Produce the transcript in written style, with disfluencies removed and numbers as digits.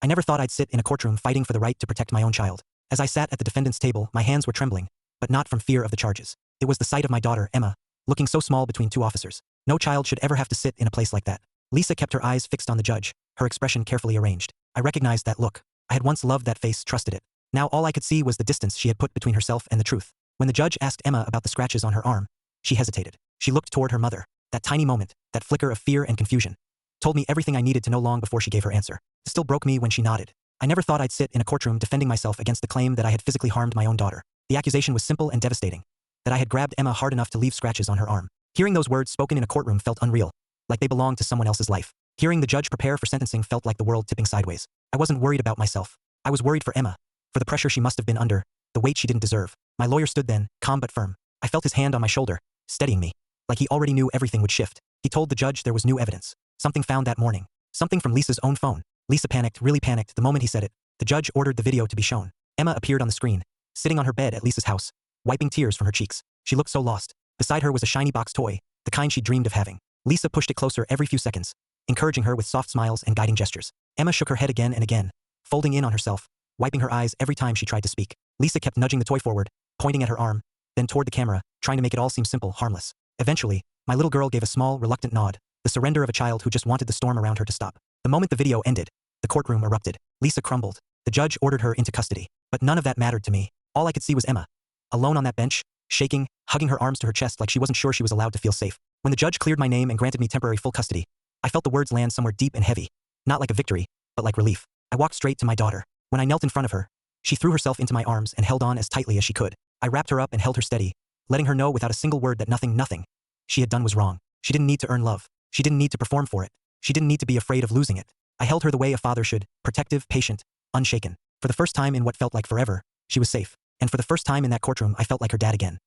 I never thought I'd sit in a courtroom fighting for the right to protect my own child. As I sat at the defendant's table, my hands were trembling, but not from fear of the charges. It was the sight of my daughter, Emma, looking so small between two officers. No child should ever have to sit in a place like that. Lisa kept her eyes fixed on the judge, her expression carefully arranged. I recognized that look. I had once loved that face, trusted it. Now all I could see was the distance she had put between herself and the truth. When the judge asked Emma about the scratches on her arm, she hesitated. She looked toward her mother. That tiny moment, that flicker of fear and confusion, told me everything I needed to know long before she gave her answer. It still broke me when she nodded. I never thought I'd sit in a courtroom defending myself against the claim that I had physically harmed my own daughter. The accusation was simple and devastating, that I had grabbed Emma hard enough to leave scratches on her arm. Hearing those words spoken in a courtroom felt unreal, like they belonged to someone else's life. Hearing the judge prepare for sentencing felt like the world tipping sideways. I wasn't worried about myself. I was worried for Emma, for the pressure she must have been under, the weight she didn't deserve. My lawyer stood then, calm but firm. I felt his hand on my shoulder, steadying me, like he already knew everything would shift. He told the judge there was new evidence. Something found that morning. Something from Lisa's own phone. Lisa panicked, really panicked, the moment he said it. The judge ordered the video to be shown. Emma appeared on the screen, sitting on her bed at Lisa's house, wiping tears from her cheeks. She looked so lost. Beside her was a shiny box toy, the kind she dreamed of having. Lisa pushed it closer every few seconds, encouraging her with soft smiles and guiding gestures. Emma shook her head again and again, folding in on herself, wiping her eyes every time she tried to speak. Lisa kept nudging the toy forward, pointing at her arm, then toward the camera, trying to make it all seem simple, harmless. Eventually, my little girl gave a small, reluctant nod, the surrender of a child who just wanted the storm around her to stop. The moment the video ended, the courtroom erupted. Lisa crumbled. The judge ordered her into custody. But none of that mattered to me. All I could see was Emma, alone on that bench, shaking, hugging her arms to her chest like she wasn't sure she was allowed to feel safe. When the judge cleared my name and granted me temporary full custody, I felt the words land somewhere deep and heavy, not like a victory, but like relief. I walked straight to my daughter. When I knelt in front of her, she threw herself into my arms and held on as tightly as she could. I wrapped her up and held her steady, letting her know without a single word that nothing she had done was wrong. She didn't need to earn love. She didn't need to perform for it. She didn't need to be afraid of losing it. I held her the way a father should, protective, patient, unshaken. For the first time in what felt like forever, she was safe. And for the first time in that courtroom, I felt like her dad again.